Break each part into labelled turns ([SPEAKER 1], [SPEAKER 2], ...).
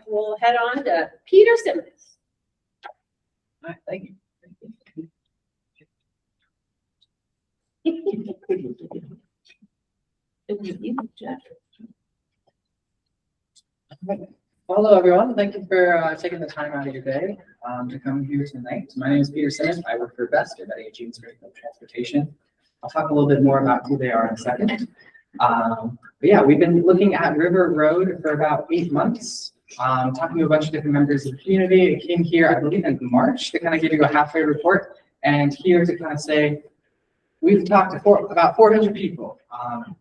[SPEAKER 1] we'll head on to Peter Simmons.
[SPEAKER 2] All right, thank you. Hello, everyone. Thank you for taking the time out of your day to come here tonight. My name is Peter Simmons. I work for Better Eugene Springfield Transportation. I'll talk a little bit more about who they are in a second. But yeah, we've been looking at River Road for about 8 months, talking to a bunch of different members of the community. I came here, I believe, in March to kind of give you a halfway report, and here to kind of say, we've talked to about 400 people, and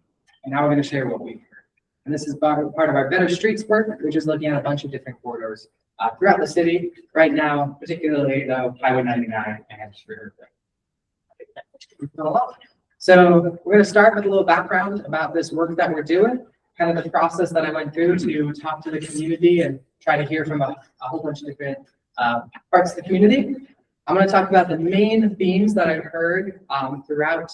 [SPEAKER 2] now we're going to share what we've heard. And this is part of our Better Streets work, which is looking at a bunch of different corridors throughout the city. Right now, particularly Highway 99 and River Road. So we're going to start with a little background about this work that we're doing, kind of the process that I went through to talk to the community and try to hear from a whole bunch of different parts of the community. I'm going to talk about the main themes that I've heard throughout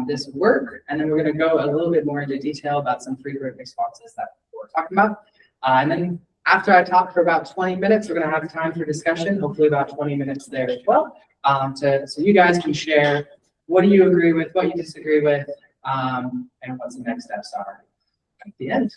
[SPEAKER 2] this work, and then we're going to go a little bit more into detail about some frequent responses that we're talking about. And then after I talk for about 20 minutes, we're going to have time for discussion, hopefully about 20 minutes there as well, so you guys can share what do you agree with, what you disagree with, and what the next steps are at the end.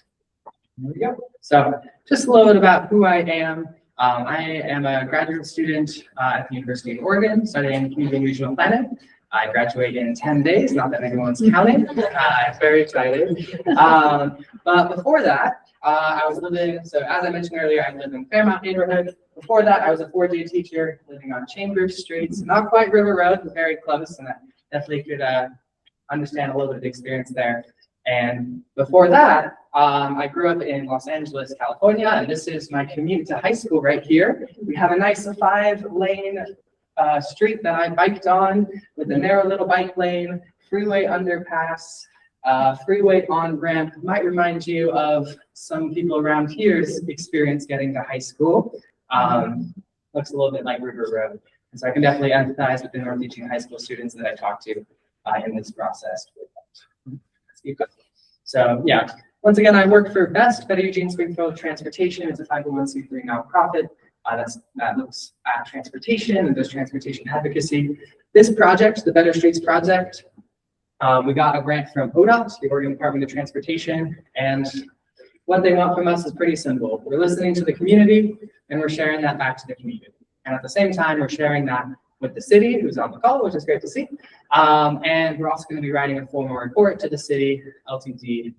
[SPEAKER 2] There we go. So just a little bit about who I am. I am a graduate student at the University of Oregon, studying community and regional planning. I graduate in 10 days, not that anyone's counting. I'm very excited. But before that, I was living, so as I mentioned earlier, I live in Fairmount neighborhood. Before that, I was a 4G teacher living on Chambers Street, so not quite River Road, but very close, and I definitely could understand a little bit of the experience there. And before that, I grew up in Los Angeles, California, and this is my commute to high school right here. We have a nice 5-lane street that I biked on with a narrow little bike lane, freeway underpass, freeway on-ramp. Might remind you of some people around here's experience getting to high school. Looks a little bit like River Road. And so I can definitely empathize with the North Eugene High School students that I talked to in this process. So yeah, once again, I work for Better Eugene Springfield Transportation. It's a 501c3 nonprofit that looks at transportation and does transportation advocacy. This project, the Better Streets project, we got a grant from ODOT, the Oregon Department of Transportation, and what they want from us is pretty simple. We're listening to the community, and we're sharing that back to the community. And at the same time, we're sharing that with the city, who's on the call, which is great to see. And we're also going to be writing a formal report to the city, LTD,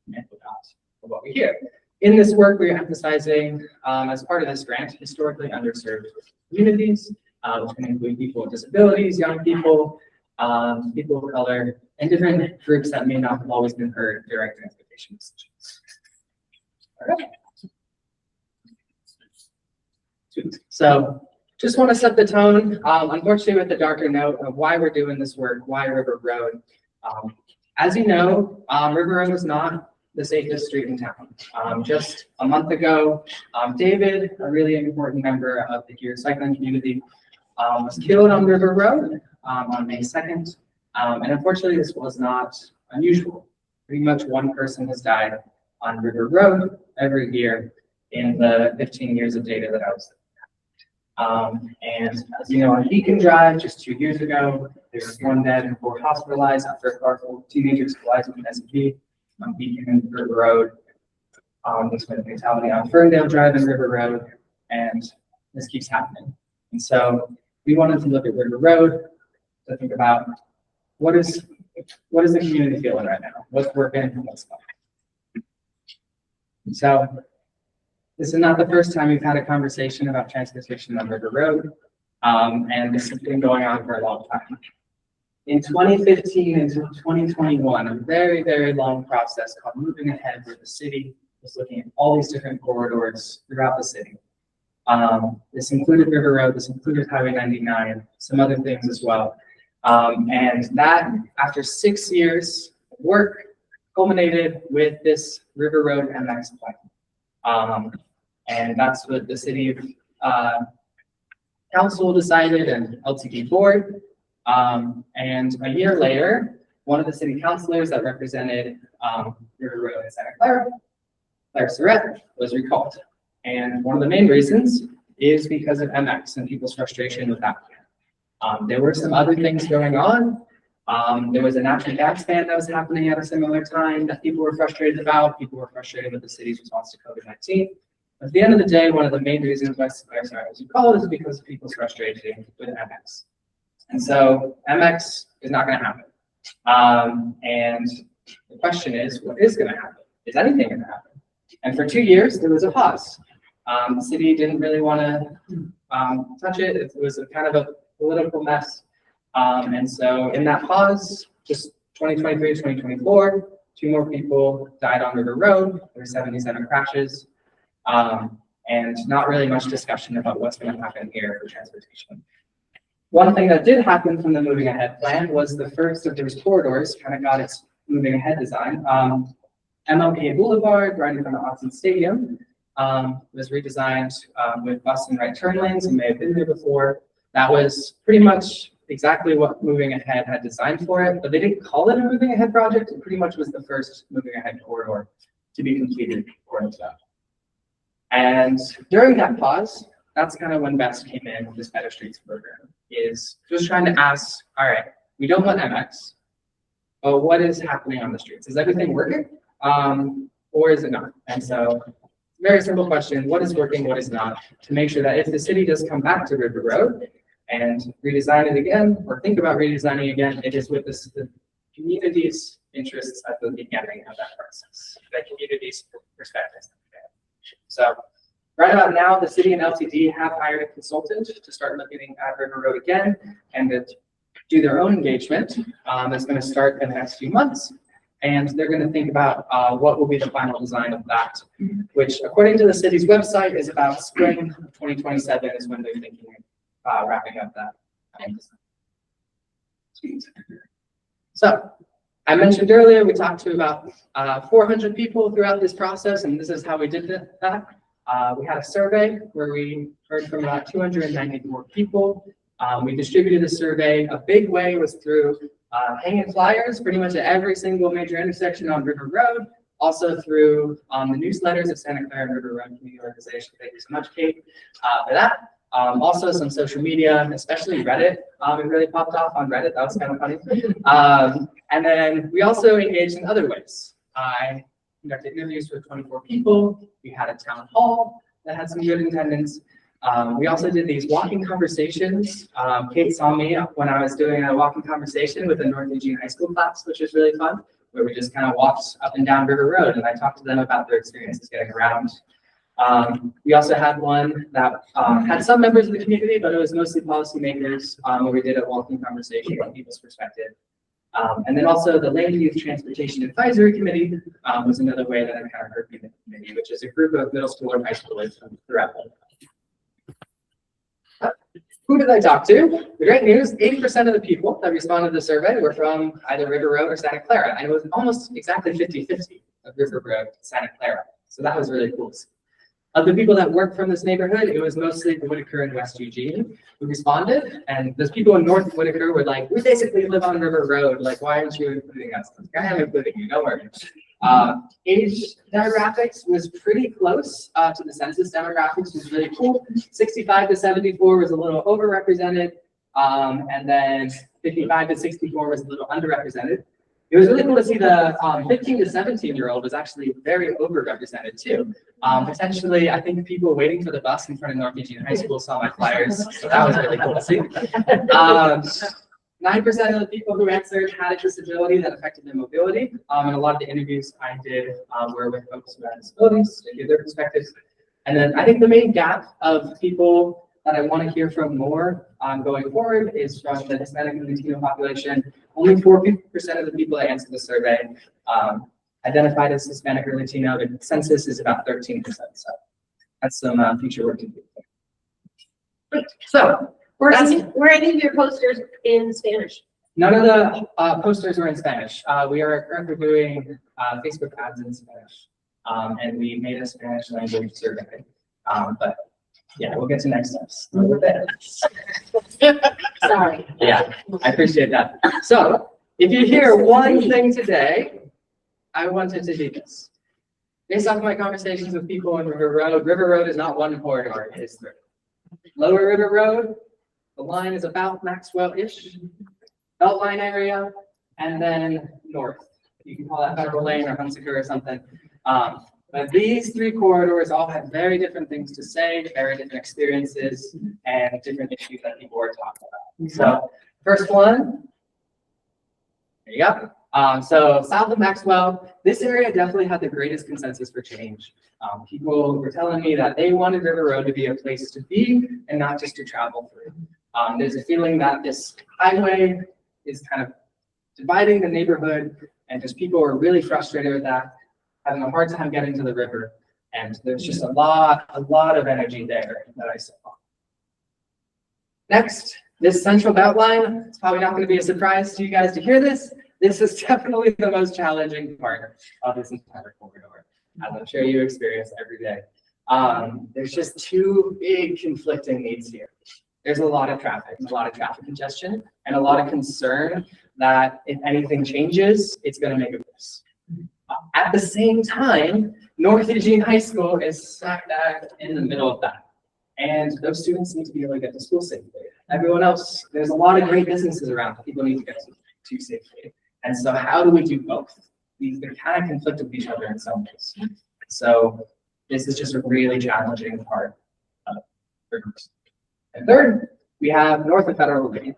[SPEAKER 2] and ODOT for what we hear. In this work, we're emphasizing, as part of this grant, historically underserved communities, which can include people with disabilities, young people, people of color, and different groups that may not have always been heard during transportation decisions. All right. So just want to set the tone, unfortunately, with the darker note of why we're doing this work, why River Road. As you know, River Road is not the safest street in town. Just a month ago, David, a really important member of the gear cycling community, was killed on River Road on May 2nd. And unfortunately, this was not unusual. Pretty much one person has died on River Road every year in the 15 years of data that I was and as you know, on Beacon Drive, just 2 years ago, there was 1 dead and 4 hospitalized after a car full of teenagers collided with an SUV on Beacon and River Road. There's been a fatality on Ferndale Drive and River Road, and this keeps happening. And so we wanted to look at River Road to think about what is the community feeling right now? What's working and what's not? So this is not the first time we've had a conversation about transportation on River Road, and this has been going on for a long time. In 2015 until 2021, a very, very long process called Moving Ahead, where the city was looking at all these different corridors throughout the city. This included River Road, this included Highway 99, some other things as well. And that, after 6 years of work, culminated with this River Road MX plan. And that's what the city council decided and LTD board. And a year later, one of the city councilors that represented River Road in Santa Clara, Claire Surratt, was recalled. And one of the main reasons is because of MX and people's frustration with that plan. There were some other things going on. There was a natural gas ban that was happening at a similar time that people were frustrated about. People were frustrated with the city's response to COVID-19. At the end of the day, one of the main reasons why as you call it, is because of people's frustration with MX. And so MX is not going to happen. And the question is, what is going to happen? Is anything going to happen? And for 2 years, there was a pause. The city didn't really want to touch it. It was a kind of a political mess. And so in that pause, just 2023, 2024, 2 more people died on River Road. There were 77 crashes. And not really much discussion about what's going to happen here for transportation. One thing that did happen from the moving ahead plan was the first of those corridors kind of got its moving ahead design. MLK Boulevard, right in front of Autzen Stadium, was redesigned with bus and right turn lanes. You may have been there before. That was pretty much exactly what moving ahead had designed for it, but they didn't call it a moving ahead project. It pretty much was the first moving ahead corridor to be completed according to that. And during that pause, that's kind of when Best came in with this Better Streets program, is just trying to ask, all right, we don't want MX, but what is happening on the streets? Is everything working? Or is it not? And so, very simple question, what is working, what is not, to make sure that if the city does come back to River Road and redesign it again, or think about redesigning again, it is with the community's interests at the beginning of that process, the community's perspectives. So right about now, the city and LTD have hired a consultant to start looking at River Road again and to do their own engagement. That's going to start in the next few months. And they're going to think about what will be the final design of that, which according to the city's website is about spring of 2027 is when they're thinking wrapping up that. So I mentioned earlier, we talked to about 400 people throughout this process, and this is how we did that. We had a survey where we heard from about 294 people. We distributed the survey. A big way was through hanging flyers pretty much at every single major intersection on River Road, also through the newsletters of Santa Clara and River Road Community Organization. Thank you so much, Kate, for that. Also some social media, especially Reddit. It really popped off on Reddit. That was kind of funny. And then we also engaged in other ways. I conducted interviews with 24 people. We had a town hall that had some good attendance. We also did these walking conversations. Kate saw me when I was doing a walking conversation with a North Eugene High School class, which was really fun, where we just kind of walked up and down River Road, and I talked to them about their experiences getting around. We also had one that had some members of the community, but it was mostly policymakers, where we did a walking conversation from people's perspective. And then also the Land Youth Transportation Advisory Committee was another way that I kind of heard from the committee, which is a group of middle school or high schoolers throughout the Who did I talk to? The great news, 80% of the people that responded to the survey were from either River Road or Santa Clara, and it was almost exactly 50-50 of River Road to Santa Clara. So that was really cool. Of the people that work from this neighborhood, it was mostly the Whitaker and West Eugene who responded, and those people in North Whitaker were like, we basically live on River Road, like, why aren't you including us? I am including you, don't worry. Age demographics was pretty close to the census demographics, which was really cool. 65 to 74 was a little overrepresented, and then 55 to 64 was a little underrepresented. It was really cool to see the 15 to 17-year-old was actually very overrepresented too. Potentially, I think people waiting for the bus in front of North Eugene High School saw my flyers, so that was really cool to see. 9% of the people who answered had a disability that affected their mobility, and a lot of the interviews I did were with folks who had disabilities to give their perspectives. And then I think the main gap of people that I want to hear from more going forward is from the Hispanic and Latino population. Only 4% of the people that answered the survey identified as Hispanic or Latino. The census is about 13%, so that's some future work to do. So,
[SPEAKER 1] were any of your posters in Spanish?
[SPEAKER 2] None of the posters were in Spanish. We are currently doing Facebook ads in Spanish, and we made a Spanish language survey. But yeah, we'll get to next steps.
[SPEAKER 1] Sorry.
[SPEAKER 2] Yeah, I appreciate that. So, if you hear one thing today, I wanted to do this. based off my conversations with people on River Road is not one corridor, it is three. Lower River Road, the line is about Maxwell-ish, Beltline area, and then north. You can call that Federal Lane or Hunsaker or something. But these three corridors all have very different things to say, very different experiences, and different issues that people are talking about. So first one, there you go. So south of Maxwell, this area definitely had the greatest consensus for change. People were telling me that they wanted River Road to be a place to be and not just to travel through. There's a feeling that this highway is kind of dividing the neighborhood, and just people are really frustrated with that, having a hard time getting to the river. And there's just a lot of energy there that I saw. Next, this central Beltline. It's probably not going to be a surprise to you guys to hear this. This is definitely the most challenging part of this entire corridor, as I'm sure you experience every day. There's just two big conflicting needs here. There's a lot of traffic congestion, and a lot of concern that if anything changes, it's going to make a mess. At the same time, North Eugene High School is smack dab in the middle of that. And those students need to be able to get to school safely. Everyone else, there's a lot of great businesses around that people need to get to safely. And so how do we do both? They kind of conflict with each other in some ways. So this is just a really challenging part of the course. And third, we have north of Federal Lane.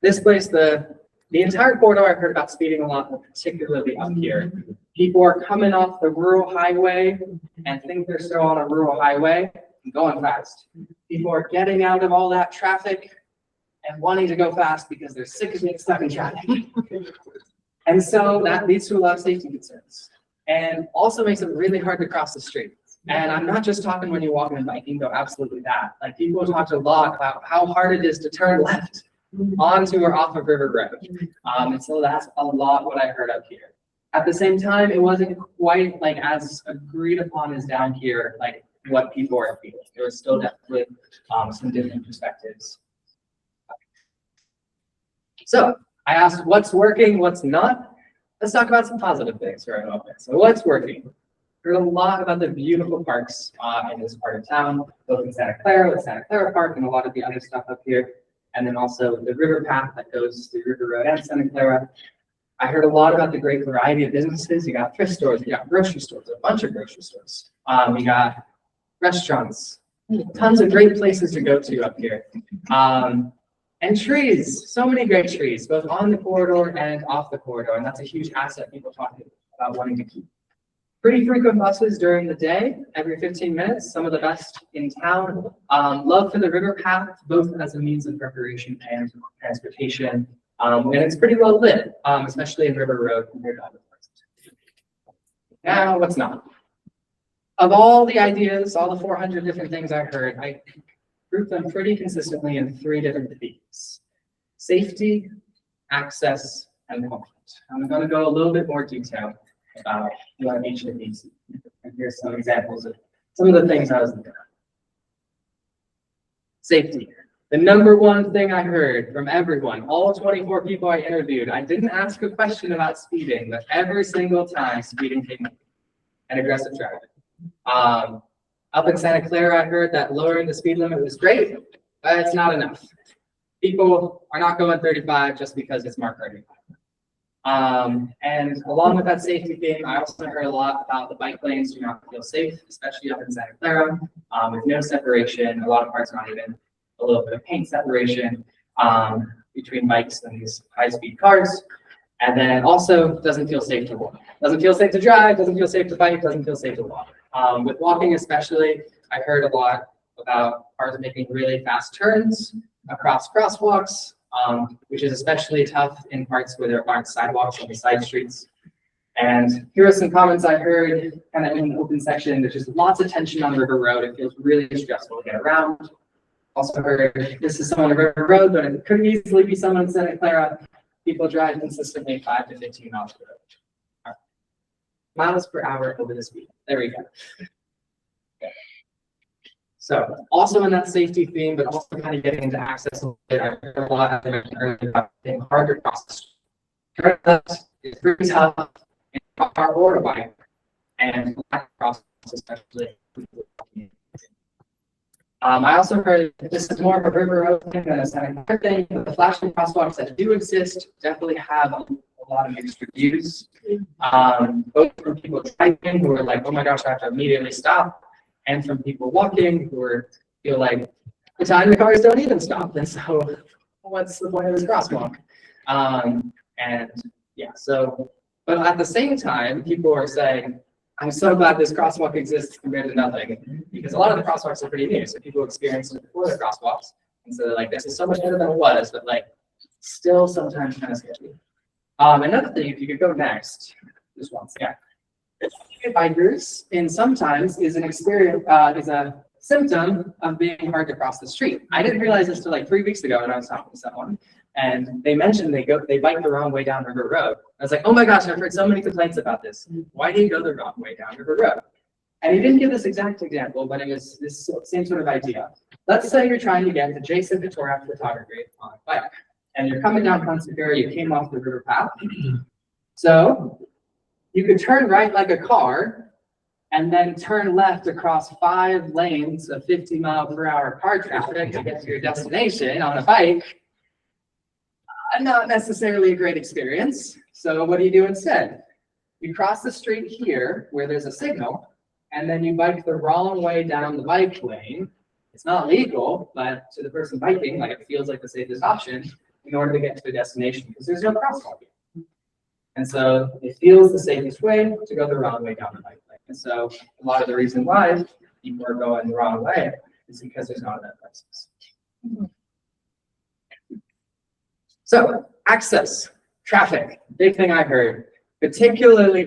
[SPEAKER 2] This place, the entire corridor, I heard about speeding a lot, but particularly up here. People are coming off the rural highway and think they're still on a rural highway and going fast. People are getting out of all that traffic and wanting to go fast because they're sick of being stuck in traffic. And so that leads to a lot of safety concerns and also makes it really hard to cross the street. And I'm not just talking when you're walking and biking, though absolutely that. Like people talked a lot about how hard it is to turn left onto or off of River Road. And so that's a lot what I heard up here. At the same time, it wasn't quite like as agreed upon as down here, like what people are feeling. There was still definitely some different perspectives. So I asked what's working, what's not. Let's talk about some positive things for a moment. So what's working? Heard a lot about the beautiful parks in this part of town, both in Santa Clara with Santa Clara Park and a lot of the other stuff up here. And then also the river path that goes through River Road and Santa Clara. I heard a lot about the great variety of businesses. You got thrift stores, you got grocery stores, a bunch of grocery stores. We got restaurants, tons of great places to go to up here. And trees, so many great trees, both on the corridor and off the corridor. And that's a huge asset people talk about wanting to keep. Pretty frequent buses during the day, every 15 minutes, some of the best in town. Love for the river path, both as a means of recreation and transportation. And it's pretty well lit, especially in River Road compared to other parts. Now, what's not? Of all the ideas, all the 400 different things I heard, I grouped them pretty consistently in three different themes: safety, access, and comfort. I'm going to go a little bit more detail about each of these. And here's some examples of some of the things I was looking at. Safety. The number one thing I heard from everyone, all 24 people I interviewed, I didn't ask a question about speeding, but every single time speeding came up and aggressive driving. Up in Santa Clara, I heard that lowering the speed limit was great, but it's not enough. People are not going 35 just because it's marked 35. And along with that safety theme, I also heard a lot about the bike lanes do not feel safe, especially up in Santa Clara, with no separation. A lot of parts not even a little bit of paint separation between bikes and these high-speed cars. And then also doesn't feel safe to walk. Doesn't feel safe to drive, doesn't feel safe to bike, doesn't feel safe to walk. With walking especially, I heard a lot about cars making really fast turns across crosswalks, which is especially tough in parts where there aren't sidewalks on the side streets. And here are some comments I heard kind of in the open section. There's just lots of tension on River Road. It feels really stressful to get around. Also heard this is someone on River Road, but it could easily be someone in Santa Clara. People drive consistently 5 to 15 miles per hour. Miles per hour over the speed. There we go. Okay. So also in that safety theme, but also kind of getting into access a little bit. I heard a lot about being hard to process. It's pretty tough in a car or a bike. and lack of process, especially. I also heard this is more of a river road thing than a Santa Clara thing, but the flashing crosswalks that do exist definitely have a lot of mixed reviews. Both from people driving who are like, oh my gosh, I have to immediately stop, and from people walking who feel like the time the cars don't even stop. And so what's the point of this crosswalk? And yeah, so, but at the same time, people are saying, I'm so glad this crosswalk exists compared to nothing, because a lot of the crosswalks are pretty new. So people experienced it before the crosswalks, and so they're like, this is so much better than it was, but like still sometimes kind of sketchy. Another thing, if you could go next, just once, yeah. Bikers, and sometimes is an experience, is a symptom of being hard to cross the street. I didn't realize this till like 3 weeks ago when I was talking to someone, and they mentioned they bike the wrong way down River Road. I was like, oh my gosh, I've heard so many complaints about this. Why do you go the wrong way down River Road? And he didn't give this exact example, but it was this same sort of idea. Let's say you're trying to get adjacent to Torah photography on a bike, and you're coming down Constituera, you came off the river path. So you could turn right like a car, and then turn left across 5 lanes of 50-mile-per-hour car traffic to get to your destination on a bike. Not necessarily a great experience. So what do you do instead? You cross the street here where there's a signal, and then you bike the wrong way down the bike lane. It's not legal, but to the person biking, like it feels like the safest option in order to get to the destination because there's no crosswalk here. And so it feels the safest way to go the wrong way down the bike lane. And so a lot of the reason why people are going the wrong way is because there's not enough places. So access, traffic, big thing I heard, particularly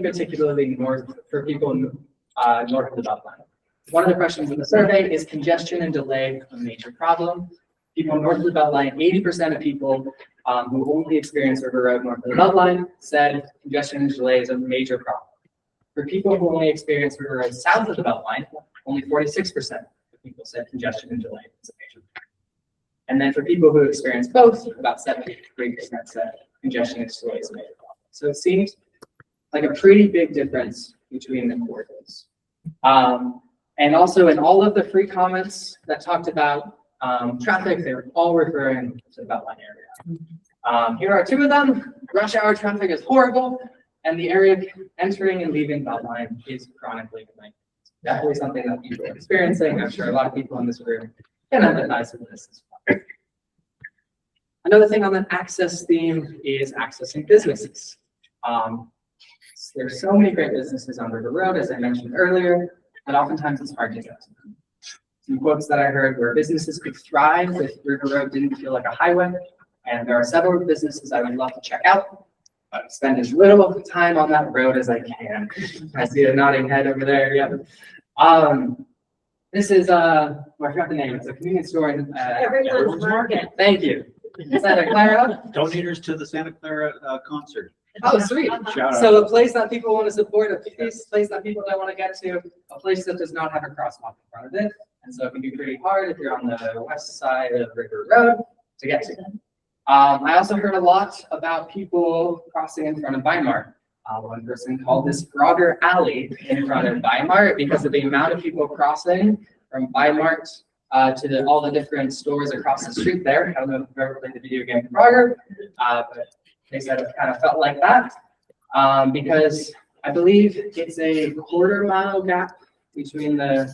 [SPEAKER 2] north for people north of the Beltline. One of the questions in the survey is congestion and delay a major problem. People north of the Beltline, 80% of people who only experience River Road north of the Beltline said congestion and delay is a major problem. For people who only experience River Road south of the Beltline, only 46% of people said congestion and delay is a major problem. And then for people who experience both, about 73% said congestion and delay is a major problem. So it seems like a pretty big difference between the quarters. And also in all of the free comments that talked about traffic, they were all referring to the Beltline area. Here are 2 of them. Rush hour traffic is horrible, and the area entering and leaving Beltline is chronically annoying. Definitely something that people are experiencing. I'm sure a lot of people in this room can empathize with this as well. Another thing on the access theme is accessing businesses. There's so many great businesses on River Road, as I mentioned earlier, that oftentimes it's hard to get to them. Some quotes that I heard were businesses could thrive if River Road didn't feel like a highway, and there are several businesses I would love to check out, but spend as little time on that road as I can. I see a nodding head over there. Yeah. This is I forgot the name. It's a convenience store in
[SPEAKER 1] Everyone's Market.
[SPEAKER 2] Thank you. Santa Clara.
[SPEAKER 3] Donators to the Santa Clara concert.
[SPEAKER 2] Oh, sweet. So a place that people want to support, a place that people don't want to get to, a place that does not have a crosswalk in front of it. And so it can be pretty hard if you're on the west side of River Road to get to. I also heard a lot about people crossing in front of Weimar. One person called this Frogger Alley in front of Weimar because of the amount of people crossing from Weimar to all the different stores across the street there. I don't know if you've ever played the video game Frogger, but they said it kind of felt like that because I believe it's a quarter-mile gap between the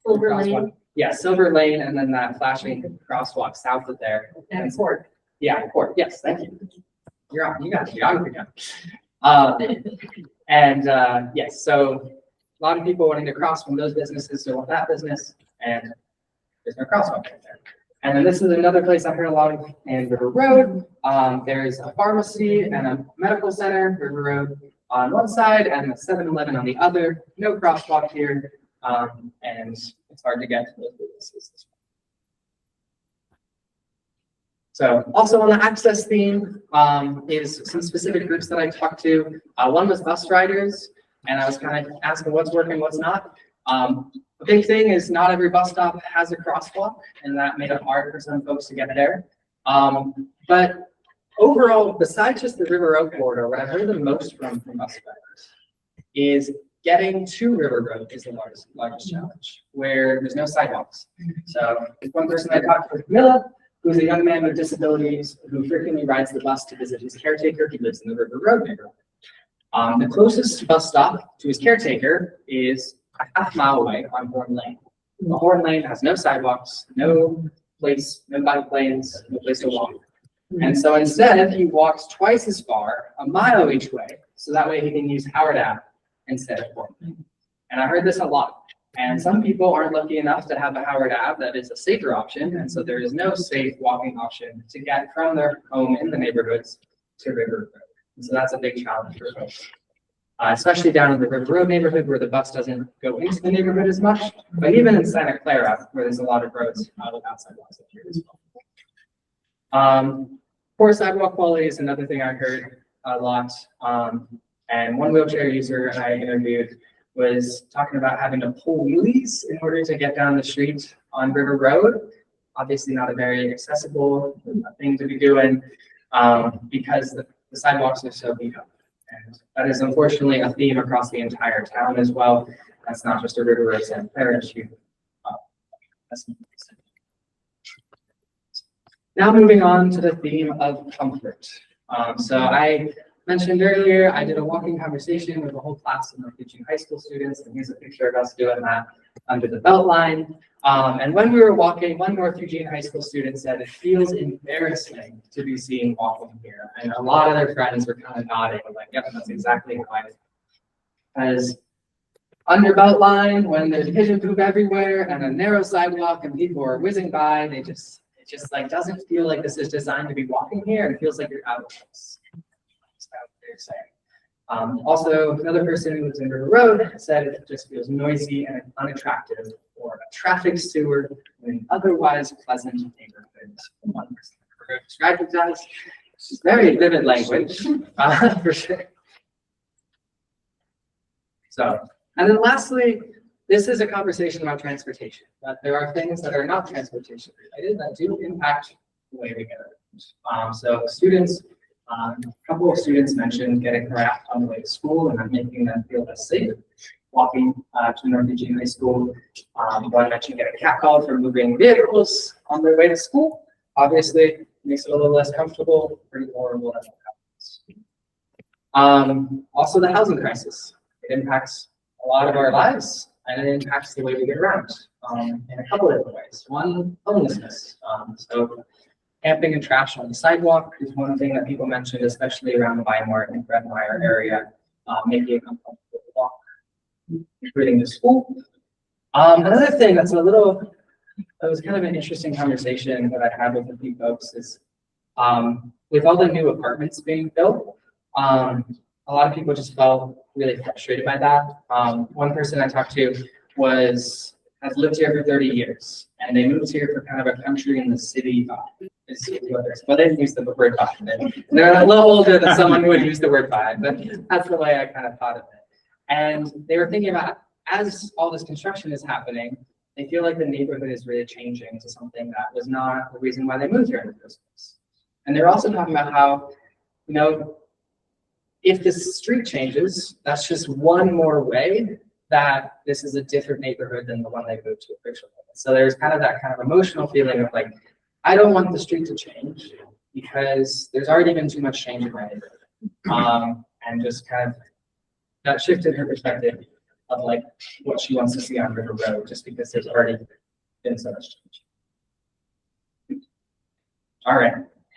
[SPEAKER 1] Silver Lane.
[SPEAKER 2] Yeah, Silver Lane, and then that flashing crosswalk south of there.
[SPEAKER 1] And Port.
[SPEAKER 2] Yeah, Port. Yes, thank you. You're on. You got geography down. Yes, so a lot of people wanting to cross from those businesses to that business, and there's no crosswalk right there. And then this is another place I heard a lot of in River Road. There's a pharmacy and a medical center, River Road on one side, and a 7-Eleven on the other. No crosswalk here, and it's hard to get to those businesses. So also on the access theme is some specific groups that I talked to. One was bus riders, and I was kind of asking what's working, what's not. The big thing is not every bus stop has a crosswalk, and that made it hard for some folks to get there. But overall, besides just the River Road corridor, what I've heard the most from bus drivers is getting to River Road is the largest challenge, where there's no sidewalks. So one person I talked to, Camilla, who's a young man with disabilities who frequently rides the bus to visit his caretaker. He lives in the River Road neighborhood. The closest bus stop to his caretaker is a half-mile away on Horn Lane. The Horn Lane has no sidewalks, no place, no bike lanes, no place to walk. And so instead, he walks twice as far, a mile each way, so that way he can use Howard Ave instead of Horn Lane. And I heard this a lot. And some people aren't lucky enough to have a Howard Ave that is a safer option, and so there is no safe walking option to get from their home in the neighborhoods to River Road. And so that's a big challenge for folks, especially down in the River Road neighborhood where the bus doesn't go into the neighborhood as much, but even in Santa Clara where there's a lot of roads without sidewalks up here as well. Poor sidewalk quality is another thing I heard a lot. And one wheelchair user I interviewed was talking about having to pull wheelies in order to get down the street on River Road. Obviously not a very accessible thing to be doing because the sidewalks are so beat up. And that is unfortunately a theme across the entire town as well. That's not just a River Road Santa Clara issue. Now moving on to the theme of comfort. So I mentioned earlier, I did a walking conversation with a whole class of North Eugene High School students, and here's a picture of us doing that under the belt line. And when we were walking, one North Eugene High School student said, "It feels embarrassing to be seen walking here." And a lot of their friends were kind of nodding, like, "Yep, that's exactly how I feel." As under belt line, when there's pigeon poop everywhere and a narrow sidewalk and people are whizzing by, it just like doesn't feel like this is designed to be walking here. It feels like you're out of place. That's what they're saying. Also, another person who lives in River Road said it just feels noisy and unattractive, or a traffic steward in an otherwise pleasant neighborhood. One person described it as. It's very vivid language, for sure. So, and then lastly, this is a conversation about transportation, but there are things that are not transportation related that do impact the way we get around. So students, a couple of students mentioned getting harassed on the way to school and not making them feel less safe walking to North Eugene High School. One mentioned getting catcalled for moving vehicles on their way to school. Obviously, makes it a little less comfortable, pretty horrible. Also the housing crisis. It impacts a lot of our lives, and it impacts the way we get around in a couple of different ways. One, homelessness. So camping and trash on the sidewalk is one thing that people mentioned, especially around the Weimar and Fred Meyer area, making it uncomfortable to walk, including to school. Another thing that's that was kind of an interesting conversation that I had with a few folks is with all the new apartments being built, a lot of people just felt really frustrated by that. One person I talked to has lived here for 30 years, and they moved here for kind of a country in the city vibe. Well, they didn't use the word vibe. They're a little older than someone who would use the word vibe, but that's the way I kind of thought of it. And they were thinking about, as all this construction is happening, they feel like the neighborhood is really changing to something that was not the reason why they moved here in the first place. And they're also talking about how, if the street changes, that's just one more way that this is a different neighborhood than the one they moved to originally. So there's kind of that kind of emotional feeling of like, I don't want the street to change because there's already been too much change in my neighborhood. And just kind of that shifted her perspective of like what she wants to see on River Road, just because there's already been so much change. All right.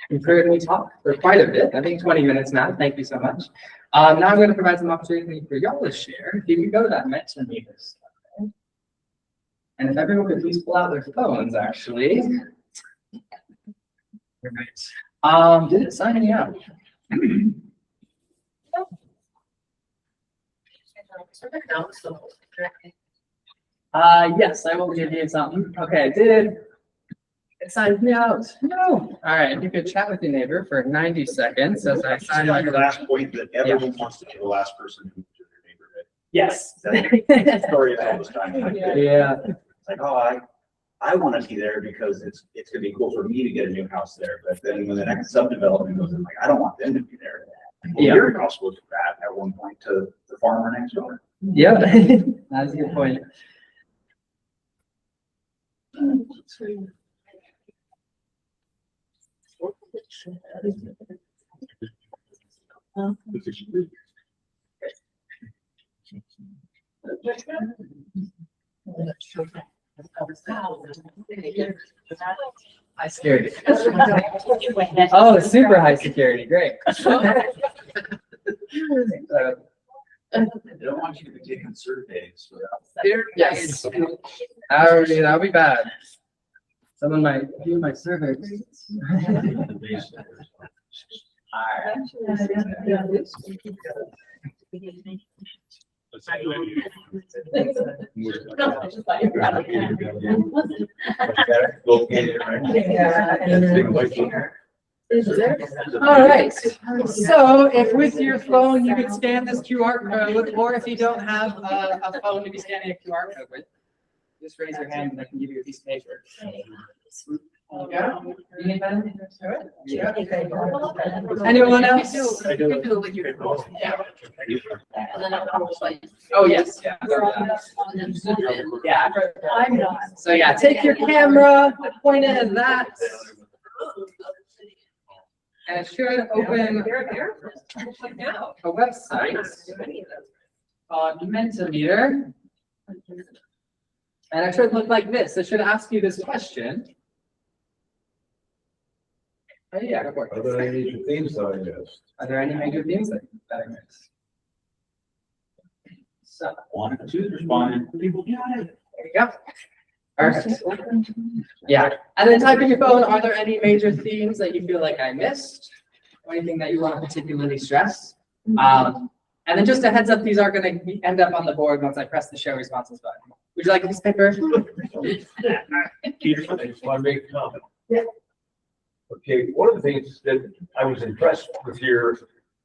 [SPEAKER 2] You've heard me talk for quite a bit. I think 20 minutes now. Thank you so much. Now I'm going to provide some opportunity for y'all to share. If you can go to that mention me this. Okay. And if everyone could please pull out their phones, actually. Great. Did it sign any out? Yes, I will give you something. Okay, it signs me out. No. All right, you could chat with your neighbor for 90 seconds as I sign
[SPEAKER 4] on
[SPEAKER 2] out.
[SPEAKER 4] your last point that everyone wants to be the last person who moved to their neighborhood.
[SPEAKER 2] Yes.
[SPEAKER 4] That story is all the time.
[SPEAKER 2] Yeah.
[SPEAKER 4] It's like, oh, I want to be there because it's gonna be cool for me to get a new house there. But then when the next subdevelopment goes in, like, I don't want them to be there.
[SPEAKER 2] Yeah.
[SPEAKER 4] You're also looked at that at one point to the farmer next door.
[SPEAKER 2] Yeah, that's a good point. High security. Oh, super high security, great.
[SPEAKER 4] They don't want you to be taking surveys.
[SPEAKER 2] Yes. That'll be bad. Someone might view my surveys. All right, so if with your phone you could scan this QR code, or if you don't have a phone to be scanning a QR code with, just raise your hand and I can give you a piece of paper. Yeah. You need that? Yeah. Anyone else?
[SPEAKER 1] I do it with your phone.
[SPEAKER 2] Yeah.
[SPEAKER 1] And then I'll like.
[SPEAKER 2] Oh, yes. Yeah. Yeah.
[SPEAKER 1] I'm not.
[SPEAKER 2] So yeah, take your camera, point it at that. And it should open a website called Mentimeter. And it should look like this. It should ask you this question. Oh, yeah, go for it.
[SPEAKER 5] Are there any major themes that I missed?
[SPEAKER 2] Are there any major themes that I missed? So,
[SPEAKER 4] One, two, responding. People got it.
[SPEAKER 2] there you go. Perfect. Yeah, and then type in your phone, are there any major themes that you feel like I missed? Or anything that you want to particularly stress? And then just a heads up, these are going to end up on the board once I press the show responses button. Would you like a piece of paper?
[SPEAKER 5] Peter, I just want to make a comment.
[SPEAKER 2] Yeah.
[SPEAKER 5] Okay, one of the things that I was impressed with your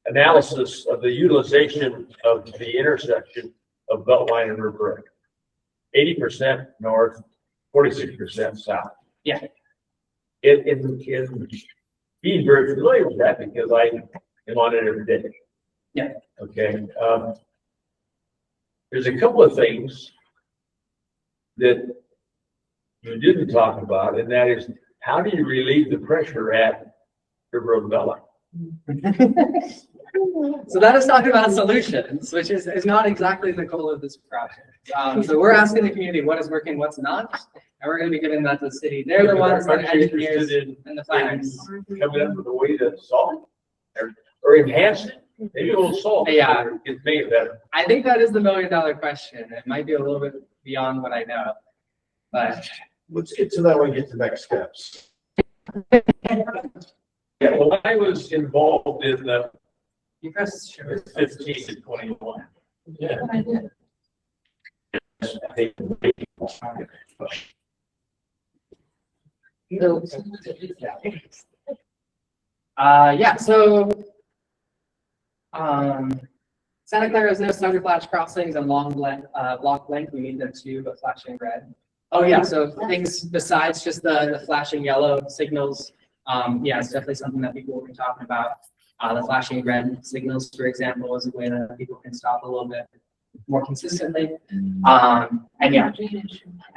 [SPEAKER 5] analysis of the utilization of the intersection of Beltline and River Road. 80% north, 46% south.
[SPEAKER 2] Yeah.
[SPEAKER 5] In being very familiar with that because I am on it every day.
[SPEAKER 2] Yeah.
[SPEAKER 5] Okay. There's a couple of things that you didn't talk about, and that is how do you relieve the pressure at River Road Beltline?
[SPEAKER 2] So that is talking about solutions, which is not exactly the goal of this project. So we're asking the community what is working, what's not, and we're going to be giving that to the city. They're the ones that are engineers and the planners.
[SPEAKER 5] Coming up with a way to solve it or enhance it. Maybe it will solve it.
[SPEAKER 2] Yeah.
[SPEAKER 5] It's made it better.
[SPEAKER 2] I think that is the $1 million question. It might be a little bit beyond what I know, but
[SPEAKER 5] Let's get to that one, get to next steps. Yeah, well, I was involved in the
[SPEAKER 2] you press sure.
[SPEAKER 5] 15 to 21. Yeah.
[SPEAKER 2] Yeah, so Santa Clara has no center flash crossings and long block length. We need them too, but flashing red. Oh yeah, so things besides just the flashing yellow signals. Yeah, it's definitely something that people will be talking about. The flashing red signals, for example, is a way that people can stop a little bit more consistently. And yeah,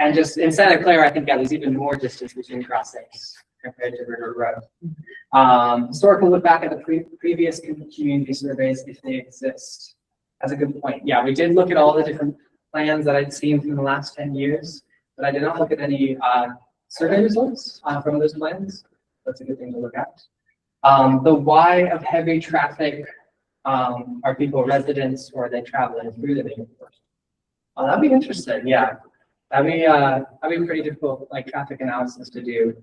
[SPEAKER 2] and just in Santa Clara, I think that there's even more distance between crossings compared to River Road. Historical look back at the previous community surveys, if they exist. That's a good point. Yeah, we did look at all the different plans that I'd seen from the last 10 years, but I did not look at any survey results from those plans. That's a good thing to look at. The why of heavy traffic, are people residents or are they traveling through the neighborhood? That'd be interesting. Yeah, that'd be pretty difficult, like traffic analysis to do.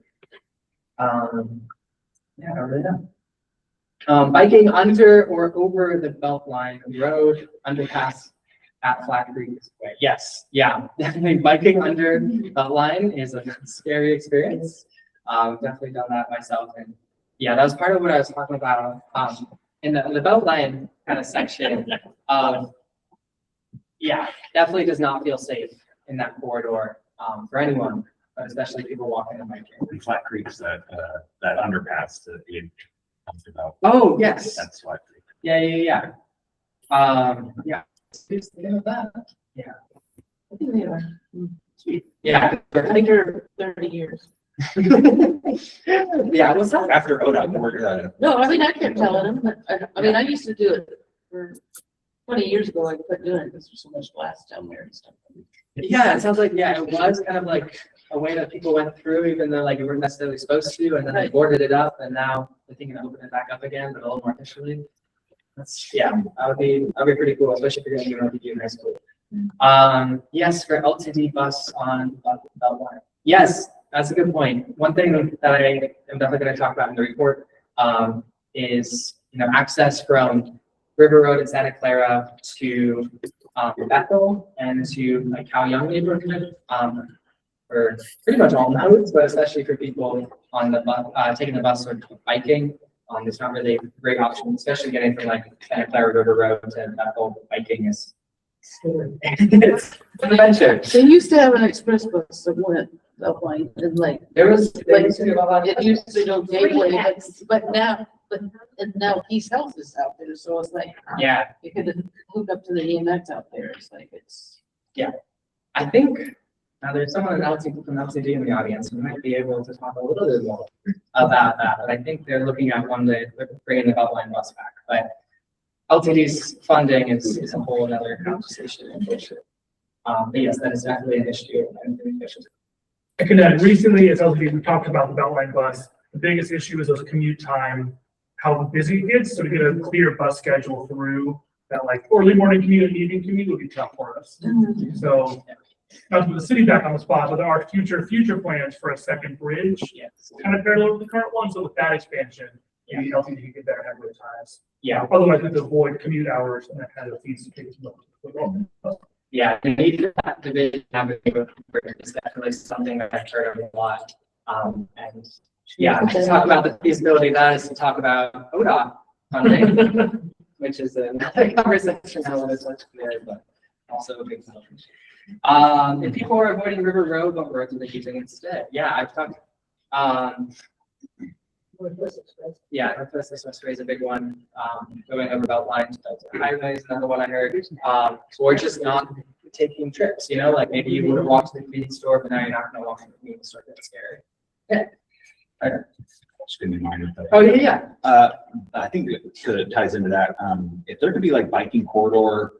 [SPEAKER 2] Yeah, I don't really know. Biking under or over the Beltline road underpass at Flat Creek. Yes, yeah, definitely biking under Beltline is a scary experience. Definitely done that myself, and yeah, that was part of what I was talking about in the Beltline kind of section. Yeah, definitely does not feel safe in that corridor for anyone, but especially people walking and biking.
[SPEAKER 4] Flat Creek's that underpass that you talked about.
[SPEAKER 2] Oh yes,
[SPEAKER 4] That's Flat Creek.
[SPEAKER 2] Yeah. Who's thinking of that? Yeah.
[SPEAKER 1] I think they are.
[SPEAKER 2] Yeah.
[SPEAKER 1] I think they're 30 years.
[SPEAKER 2] Yeah, what's that?
[SPEAKER 4] After ODOT, we're,
[SPEAKER 1] No, I mean, I kept telling them, but I mean, I used to do it for 20 years ago. I quit doing it because there's so much glass down there and stuff.
[SPEAKER 2] Yeah, it sounds like, yeah, it was kind of like a way that people went through, even though like you weren't necessarily supposed to, and then they boarded it up, and now they're thinking of opening it back up again, but a little more officially. That's, yeah, that'd be pretty cool, especially if you're going to go to high school. Yes, for LTD bus on Beltline. Yes, that's a good point. One thing that I am definitely going to talk about in the report is, access from River Road in Santa Clara to Bethel and to like Cal Young neighborhood, for pretty much all nodes, but especially for people on the bus, taking the bus or biking. It's not really a great option, especially getting from like Santa Clara River Road to Bethel. Biking is it's an adventure.
[SPEAKER 1] They used to have an express bus that went that way, and like
[SPEAKER 2] There was
[SPEAKER 1] like
[SPEAKER 2] used to do a lot of
[SPEAKER 1] it used to go Gateway, but now East Health is out there, so it's like
[SPEAKER 2] yeah.
[SPEAKER 1] you could hook up to the EMX out there. It's like
[SPEAKER 2] I think now there's someone from LCD in the audience who might be able to talk a little bit more about that. But I think they're looking at one day bringing the Beltline bus back. But LTD's funding is a whole other conversation. But yes, that is definitely an issue.
[SPEAKER 6] I could add, recently, as LTD, we talked about the Beltline bus. The biggest issue is those commute time, how busy it gets. So to get a clear bus schedule through that, like early morning commute and evening commute would be tough for us. So not to put the city back on the spot, but there are future plans for a second bridge, kind of parallel to the current one. So with that expansion, maybe LTD can get better headway times.
[SPEAKER 2] Yeah.
[SPEAKER 6] Otherwise, we have to avoid commute hours, and that kind of feeds the case.
[SPEAKER 2] Yeah, the need for that division is definitely something that I've heard of a lot. And yeah, to talk about the feasibility of that is to talk about ODOT funding, which is another conversation. How it's much there, but also a big challenge. If people are avoiding River Road, what roads are they using instead? Yeah, I've talked. Yeah, Northwest Expressway is a big one. Going over Beltline to highway is another one I heard. Or just not taking trips. Like maybe you would have walked to the convenience store, but now you're not going to walk to the convenience store. That's scary. Yeah.
[SPEAKER 4] just gonna be minor. But,
[SPEAKER 2] Oh, yeah.
[SPEAKER 4] I think it ties into that. If there could be like biking corridor,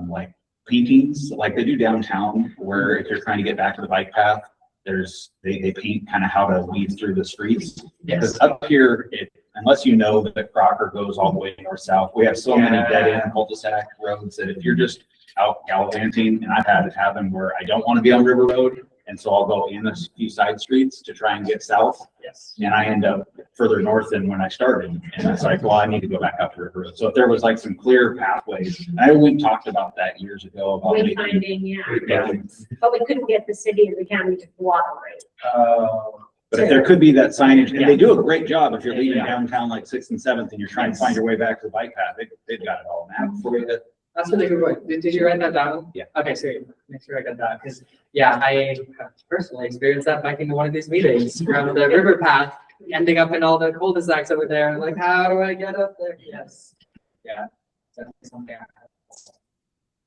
[SPEAKER 4] like paintings, like they do downtown, where if you're trying to get back to the bike path, they paint kind of how to weave through the streets. Because up here, unless you know that Crocker goes all the way north-south, we have so many dead-end cul-de-sac roads that if you're just out gallivanting, and I've had it happen where I don't want to be on River Road, and so I'll go in a few side streets to try and get south.
[SPEAKER 2] Yes.
[SPEAKER 4] And I end up further north than when I started. And it's like, well, I need to go back up to River Road. So if there was like some clear pathways, I went and talked about that years ago. About
[SPEAKER 7] Wayfinding, but we couldn't get the city and the county to cooperate.
[SPEAKER 4] But if there could be that signage, and they do a great job if you're leaving downtown like 6th and 7th and you're trying to find your way back to the bike path, they've got it all mapped for you.
[SPEAKER 2] That's really good point. Did you write that down?
[SPEAKER 4] Yeah.
[SPEAKER 2] Okay, so make sure I got that, because I have personally experienced that biking to one of these meetings from the river path, ending up in all the cul-de-sacs over there. Like, how do I get up there? Yes. Yeah. Definitely something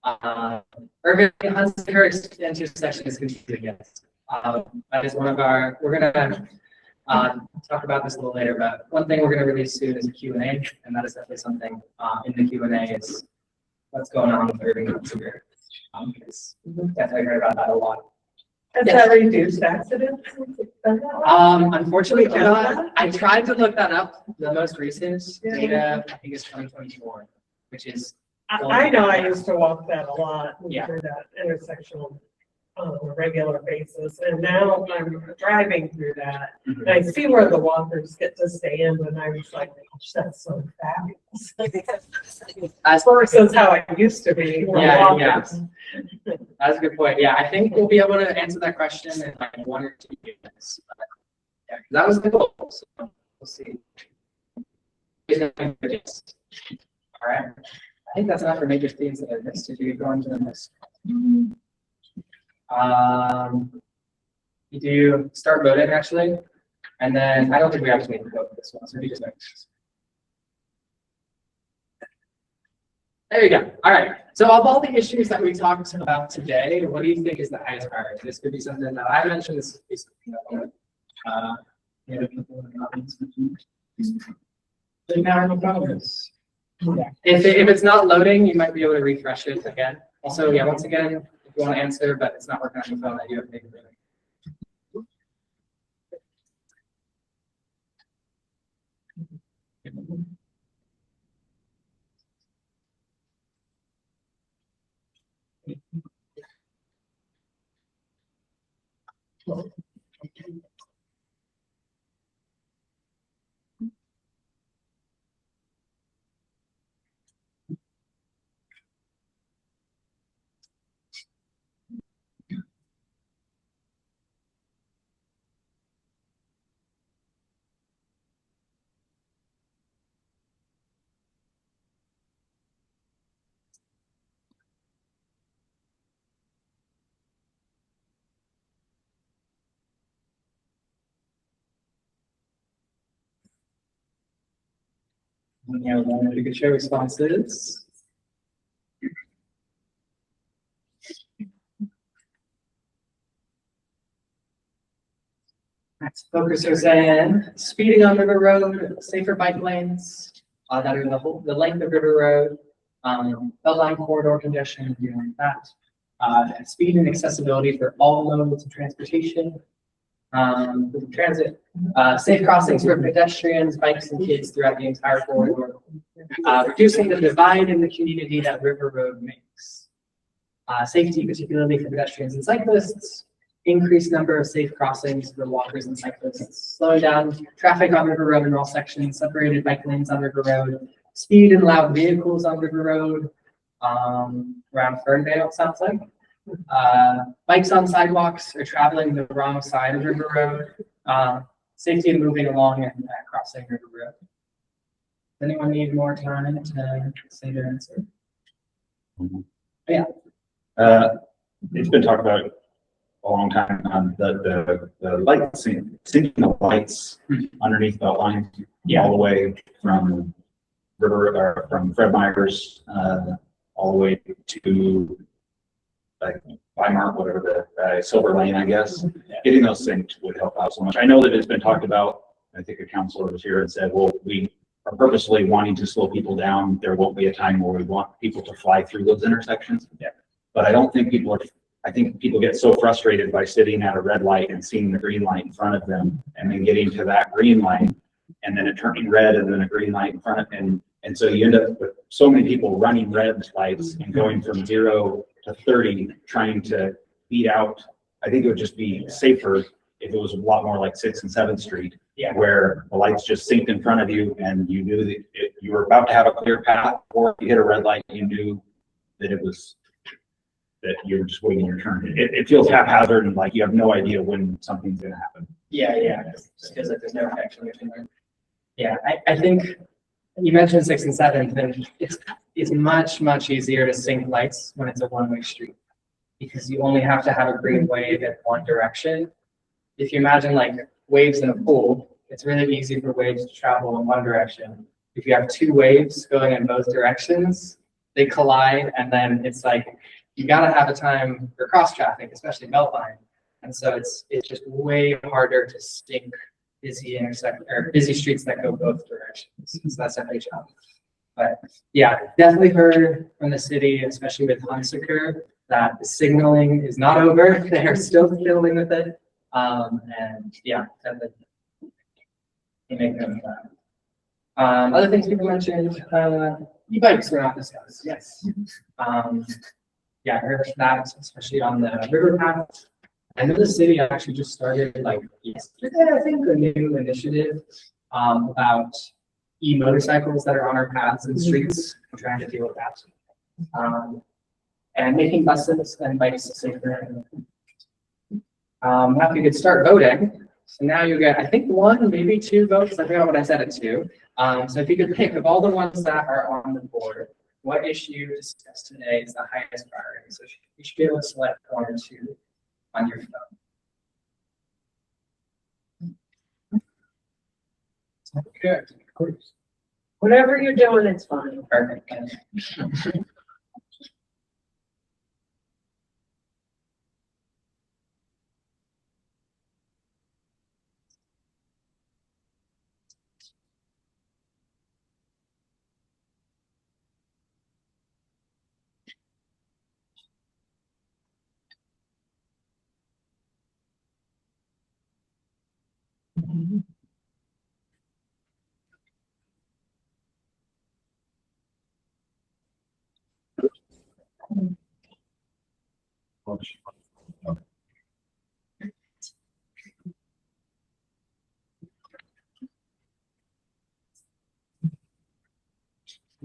[SPEAKER 2] I have. Urban Hunter intersection is confusing, yes. That is one of our, we're gonna talk about this a little later, but one thing we're gonna release soon is a Q&A, and that is definitely something in the Q&A is what's going on with Urban Hunter. Because definitely heard about that a lot.
[SPEAKER 8] Has that reduced accidents?
[SPEAKER 2] Unfortunately, I tried to look that up. The most recent data, I think, is 2024, which is.
[SPEAKER 8] I know I used to walk that a lot
[SPEAKER 2] Yeah.
[SPEAKER 8] through that intersection on a regular basis, and now I'm driving through that, and I see where the walkers get to stand, and I was like, gosh, that's so fabulous.
[SPEAKER 2] As far as
[SPEAKER 8] Versus how it used to be.
[SPEAKER 2] That's a good point. Yeah, I think we'll be able to answer that question in like 1 or 2 minutes. Yeah, that was the goal. So we'll see. All right. I think that's enough for major themes that I missed. Did you go on to the next? You do start voting actually, and then I don't think we actually need to vote for this one, so we just There you go. All right. So of all the issues that we talked about today, what do you think is the highest priority? This could be something that I mentioned. This could be something that people in the audience mentioned. If it's not loading, you might be able to refresh it again. Also, yeah, once again, if you want to answer, but it's not working on your phone, that you have to make it. Yeah, we could share responses. Focus are saying speeding on River Road, safer bike lanes, that are the length of River Road, Beltline corridor congestion, like that. Speed and accessibility for all modes of transportation. Transit, safe crossings for pedestrians, bikes, and kids throughout the entire corridor. Reducing the divide in the community that River Road makes. Safety, particularly for pedestrians and cyclists. Increased number of safe crossings for walkers and cyclists. Slowing down traffic on River Road in all sections. Separated bike lanes on River Road. Speed and loud vehicles on River Road. Around Ferndale, it sounds like. Bikes on sidewalks or traveling the wrong side of River Road. Safety and moving along and crossing River Road. Does anyone need more time to say their answer? Yeah.
[SPEAKER 4] It's been talked about a long time on the lights, syncing the lights underneath Beltline, all the way from from Fred Meyer's all the way to like Weimar, whatever the Silver Lane, I guess. Getting those synced would help out so much. I know that it's been talked about. I think a counselor was here and said, well, we are purposely wanting to slow people down. There won't be a time where we want people to fly through those intersections. Yeah. But I don't think I think people get so frustrated by sitting at a red light and seeing the green light in front of them and then getting to that green light and then it turning red and then a green light in front of them. And so you end up with so many people running red lights and going from 0 to 30, trying to beat out. I think it would just be safer if it was a lot more like 6th and 7th Street, where the lights just synced in front of you and you knew that you were about to have a clear path, or if you hit a red light, you knew that that you're just waiting your turn. It feels haphazard and like you have no idea when something's going to happen.
[SPEAKER 2] Yeah, just because there's no connection between them. Yeah, I think you mentioned 6th and 7th, and it's much easier to sync lights when it's a one-way street because you only have to have a green wave in one direction. If you imagine like waves in a pool, it's really easy for waves to travel in one direction. If you have two waves going in both directions, they collide, and then it's like you gotta have a time for cross traffic, especially Beltline. And so it's just way harder to sync busy streets that go both directions. So that's a big challenge. But yeah, definitely heard from the city, especially with Hunsaker, that the signaling is not over. They're still dealing with it. And yeah, definitely make them other things people mentioned, e-bikes were not discussed. Yes. Yeah, I heard that, especially on the river path. I know the city actually just started like yesterday, I think, a new initiative about e-motorcycles that are on our paths and streets. I'm trying to deal with that. And making buses and bikes safer. After you could start voting, so now you get, I think, 1, maybe 2 votes. I forgot what I said it to. So if you could pick of all the ones that are on the board, what issue discussed today is the highest priority? So you should be able to select 1 or 2 on your phone. Okay, of course.
[SPEAKER 8] Whatever you're doing, it's fine.
[SPEAKER 2] Perfect.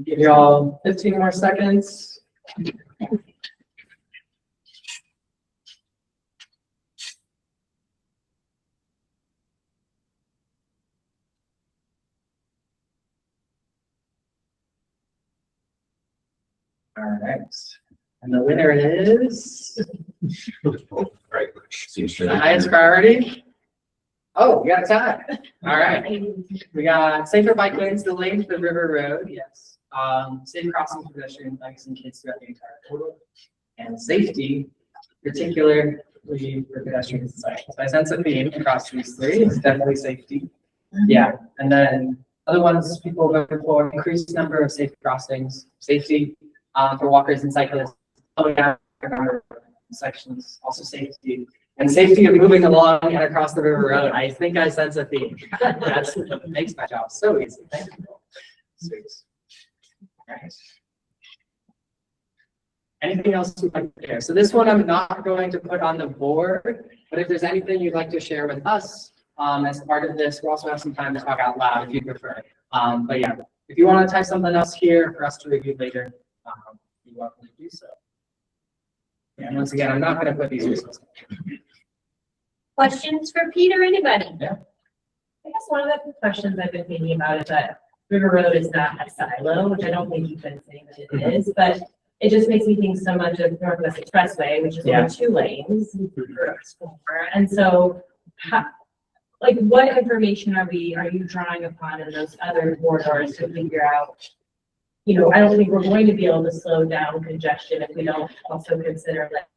[SPEAKER 2] Give y'all 15 more seconds. All right, and the winner is
[SPEAKER 4] Right.
[SPEAKER 2] the highest priority. Oh, we got a tie. All right, we got safer bike lanes, the lane to the river road, yes. Safe crossing for pedestrians, bikes, and kids throughout the entire corridor, and safety, particularly for pedestrians and cyclists. I sense a theme across these three. It's definitely safety. Yeah, and then other ones people voted for increased number of safe crossings, safety for walkers and cyclists. Oh yeah, sections, also safety. And safety of moving along and across the river road. I think I sense a theme. That makes my job so easy. Thank you. Sweet. Right. Anything else you'd like to share? So this one I'm not going to put on the board, but if there's anything you'd like to share with us as part of this, we'll also have some time to talk out loud if you prefer. But yeah, if you want to type something else here for us to review later, you're welcome to do so. Yeah, once again, I'm not going to put these resources.
[SPEAKER 7] Questions for Peter, anybody?
[SPEAKER 2] Yeah.
[SPEAKER 9] I guess one of the questions I've been thinking about is that River Road is not a silo, which I don't think you've been saying that it is, but it just makes me think so much of Northwest Expressway, which is only 2 lanes. And so, like, what information are you drawing upon in those other corridors to figure out? You know, I don't think we're going to be able to slow down congestion if we don't also consider, like,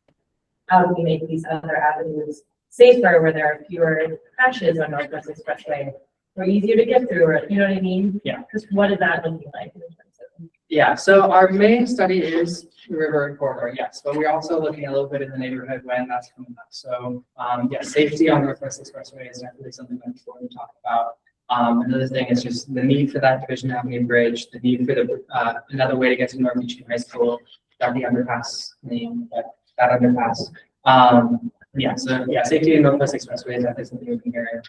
[SPEAKER 9] how do we make these other avenues safer where there are fewer crashes on Northwest Expressway, or easier to get through, or you know what I mean?
[SPEAKER 2] Yeah.
[SPEAKER 9] Just what is that looking like in terms of?
[SPEAKER 2] Yeah, so our main study is the river corridor, yes, but we're also looking a little bit in the neighborhood when that's coming up. So, yeah, safety on Northwest Expressway is definitely something that's important to talk about. Another thing is just the need for that Division Avenue Bridge, the need for the another way to get to North Beach High School, got the underpass name, that underpass. Yeah, so yeah, safety in Northwest Expressway is definitely something we can hear.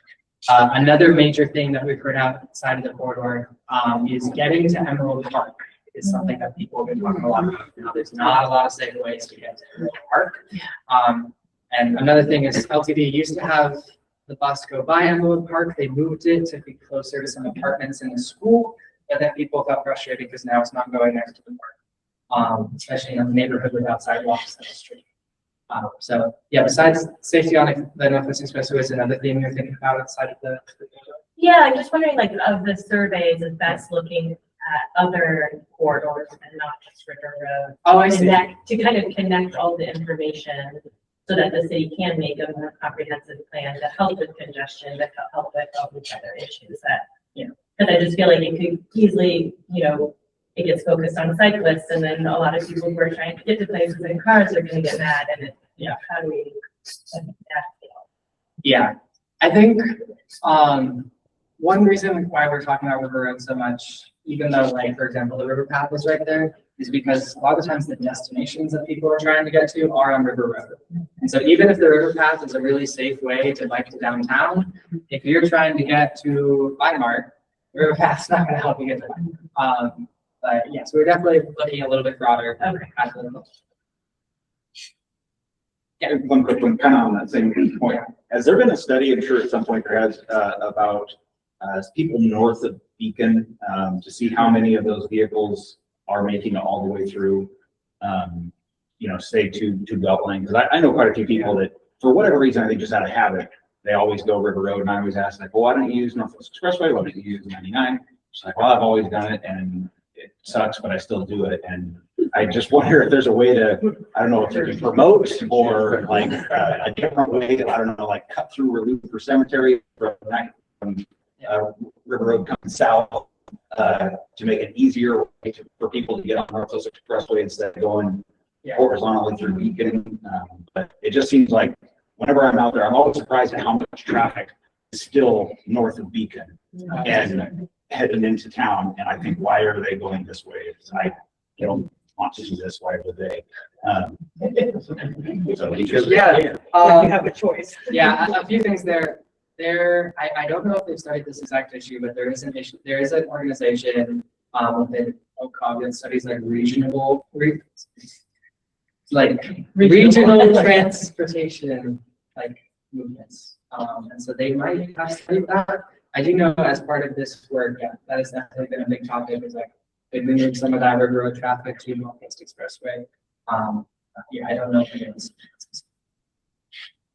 [SPEAKER 2] Another major thing that we've heard outside of the corridor is getting to Emerald Park is something that people have been talking a lot about. Now, there's not a lot of safe ways to get to Emerald Park. And another thing is LTD used to have the bus go by Emerald Park. They moved it to be closer to some apartments in the school, but then people got frustrated because now it's not going next to the park, especially in a neighborhood without sidewalks on the street. So yeah, besides safety on the Northwest Expressway is another thing you're thinking about outside of the.
[SPEAKER 9] Yeah, I'm just wondering, like, of the surveys, if that's looking at other corridors and not just River Road.
[SPEAKER 2] Oh, I see.
[SPEAKER 9] To kind of connect all the information so that the city can make a more comprehensive plan to help with congestion, to help with all these other issues that, you know, because I just feel like it could easily, you know, it gets focused on cyclists, and then a lot of people who are trying to get to places in cars are going to get mad, and it,
[SPEAKER 2] Yeah.
[SPEAKER 9] How do we?
[SPEAKER 2] Yeah, I think one reason why we're talking about River Road so much, even though, like, for example, the river path is right there, is because a lot of times the destinations that people are trying to get to are on River Road. And so even if the river path is a really safe way to bike to downtown, if you're trying to get to Weimar, the river path's not going to help you get there. But yes, we're definitely looking a little bit broader.
[SPEAKER 9] Okay.
[SPEAKER 2] At the,
[SPEAKER 4] Yeah, one quick one, kind of on that same point. Has there been a study, I'm sure at some point there has, about people north of Beacon to see how many of those vehicles are making it all the way through, you know, say to Beltline? Because I know quite a few people that, for whatever reason, I think just out of habit, they always go River Road, and I always ask, like, well, why don't you use Northwest Expressway? Why don't you use 99? It's like, well, I've always done it, and it sucks, but I still do it. And I just wonder if there's a way to, I don't know if you can promote or like a different way, I don't know, like cut through or loop for cemetery from River Road coming south to make it easier way for people to get on Northwest Expressway instead of going horizontally through Beacon. But it just seems like whenever I'm out there, I'm always surprised at how much traffic is still north of Beacon and heading into town. And I think, why are they going this way? Because I, you know, want to do this, why would they? So
[SPEAKER 2] Yeah.
[SPEAKER 8] You have a choice.
[SPEAKER 2] Yeah, a few things there. I don't know if they've studied this exact issue, but there is an issue, there is an organization, within OCOG that studies like regional transportation, like movements. And so they might have studied that. I do know as part of this work, yeah, that has definitely been a big topic, is like, they've been moving some of that river road traffic to Northwest Expressway. Yeah, I don't know if it is.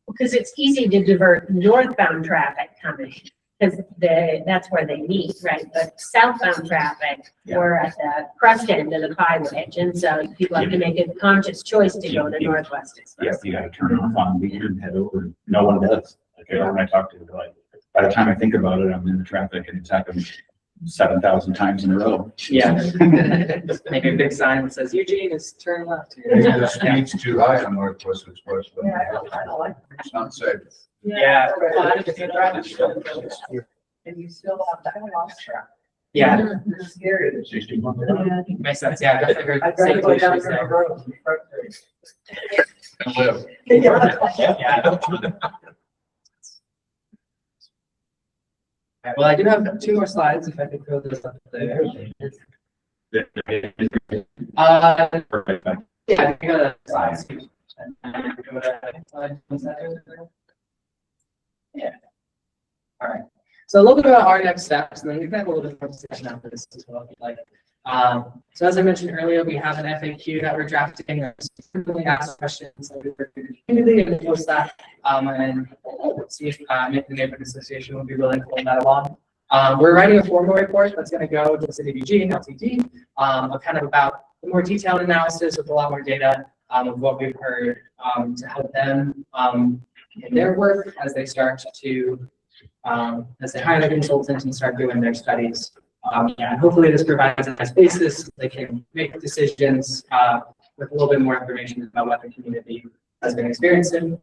[SPEAKER 7] Because it's easy to divert northbound traffic coming, because that's where they meet, right? But southbound traffic, we're at the crest end of the Pie Ridge, and so people have to make a conscious choice to go to Northwest
[SPEAKER 4] Yeah,
[SPEAKER 7] Express.
[SPEAKER 4] you gotta turn off on the and head over. No one does. Like everyone I talk to, they're like, by the time I think about it, I'm in the traffic and it's happened 7,000 times in a row.
[SPEAKER 2] Yeah. Maybe a big sign that says Eugene is turn left here.
[SPEAKER 10] Maybe the speed's too high on Northwest Expressway.
[SPEAKER 8] Yeah, I don't like.
[SPEAKER 10] It's not safe.
[SPEAKER 2] Yeah.
[SPEAKER 8] And you still have that lost track.
[SPEAKER 2] Yeah,
[SPEAKER 8] It's scary.
[SPEAKER 2] makes sense. Yeah, definitely heard
[SPEAKER 8] I'd rather go
[SPEAKER 2] safety
[SPEAKER 8] down
[SPEAKER 2] issues
[SPEAKER 8] the
[SPEAKER 2] there.
[SPEAKER 8] road.
[SPEAKER 2] Yeah. Well, I do have two more slides, if I could throw this up there. Yeah, I think the slides. Yeah. All right. So a little bit about our next steps, and then we can have a little bit more discussion after this as well, if you'd like. So as I mentioned earlier, we have an FAQ that we're drafting. Frequently asked questions that we work with the community and post that, and see if the neighborhood association will be willing to hold that along. We're writing a formal report that's going to go to the city of Eugene, LTD, kind of about the more detailed analysis with a lot more data of what we've heard to help them in their work as they start to, as they hire the consultants and start doing their studies. Yeah, hopefully this provides a nice basis. They can make decisions with a little bit more information about what the community has been experiencing.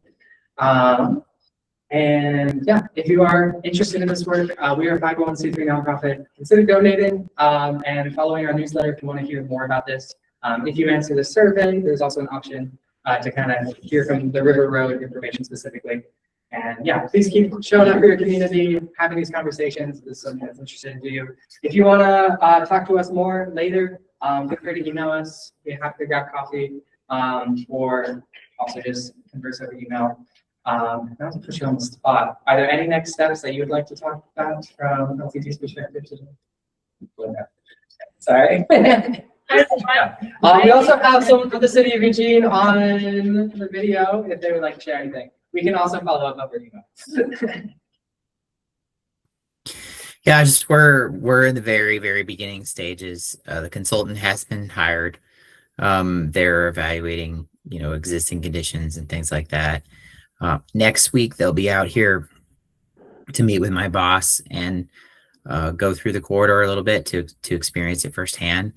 [SPEAKER 2] And yeah, if you are interested in this work, we are a 501c3 nonprofit. Consider donating and following our newsletter if you want to hear more about this. If you answer the survey, there's also an option to kind of hear from the River Road information specifically. And yeah, please keep showing up for your community, having these conversations. This is something that's interesting to you. If you want to talk to us more later, feel free to email us. We have to grab coffee or also just converse over email. Not to put you on the spot. Are there any next steps that you would like to talk about from LTD's perspective today? Sorry. We also have someone from the city of Eugene on the video if they would like to share anything. We can also follow up over email.
[SPEAKER 11] Yeah, just we're in the very beginning stages. The consultant has been hired. They're evaluating, existing conditions and things like that. Next week they'll be out here to meet with my boss and go through the corridor a little bit to experience it firsthand.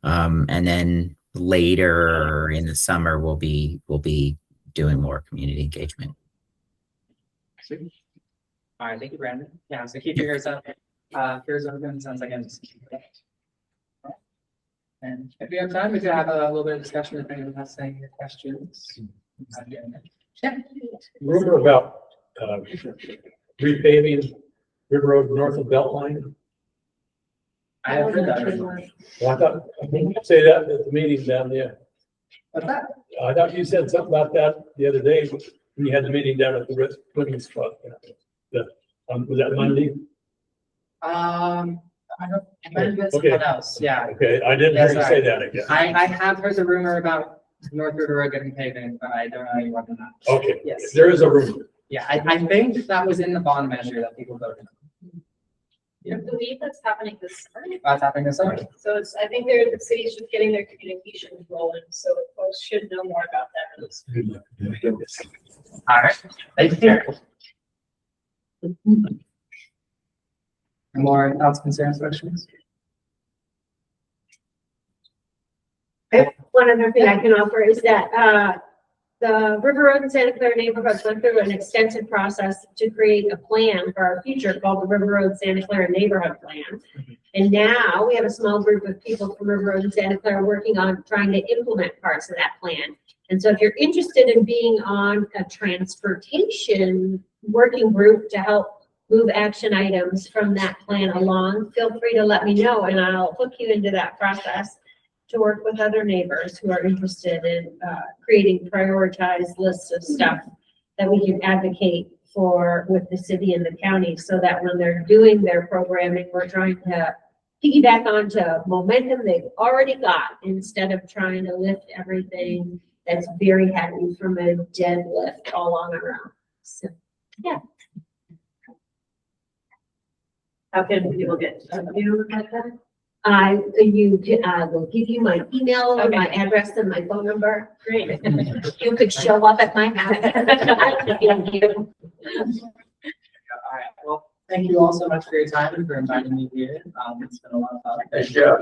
[SPEAKER 11] And then later in the summer we'll be doing more community engagement.
[SPEAKER 2] All right, thank you, Brandon. Yeah, so keep your ears up. Ears open. Sounds like I'm just and if we have time, we could have a little bit of discussion if anyone has any questions. Yeah.
[SPEAKER 5] Rumor about repaving River Road north of Beltline.
[SPEAKER 2] I have heard that.
[SPEAKER 5] Well, I think you say that at the meeting down there.
[SPEAKER 2] What's that?
[SPEAKER 5] I thought you said something about that the other day when you had the meeting down at the Women's Spot. Was that Monday?
[SPEAKER 2] I don't, it might have been
[SPEAKER 5] Okay.
[SPEAKER 2] someone else. Yeah.
[SPEAKER 5] Okay, I didn't hear you say that again.
[SPEAKER 2] I have heard the rumor about North River Road getting paving, but I don't know any more than that.
[SPEAKER 5] Okay,
[SPEAKER 2] Yes.
[SPEAKER 5] there is a rumor.
[SPEAKER 2] Yeah, I think that was in the bond measure that people voted on.
[SPEAKER 12] I believe that's happening this summer.
[SPEAKER 2] That's happening this summer.
[SPEAKER 12] So I think the city's just getting their communications rolling, so folks should know more about that.
[SPEAKER 2] All right. Thank you. More thoughts, concerns, questions?
[SPEAKER 7] One other thing I can offer is that The River Road and Santa Clara neighborhoods went through an extensive process to create a plan for our future called the River Road Santa Clara Neighborhood Plan. And now we have a small group of people from River Road and Santa Clara working on trying to implement parts of that plan. And so if you're interested in being on a transportation working group to help move action items from that plan along, feel free to let me know and I'll hook you into that process to work with other neighbors who are interested in creating prioritized lists of stuff that we can advocate for with the city and the county so that when they're doing their programming, we're trying to piggyback onto momentum they've already got instead of trying to lift everything that's very heavy from a deadlift all on our own. So, yeah.
[SPEAKER 9] How can people get to you like that?
[SPEAKER 7] I will give you my email,
[SPEAKER 9] Okay.
[SPEAKER 7] my address, and my phone number.
[SPEAKER 9] Great.
[SPEAKER 7] You could show up at my house. Thank you.
[SPEAKER 2] All right, well, thank you all so much for your time and for inviting me here. It's been a lot of fun.
[SPEAKER 5] Nice job.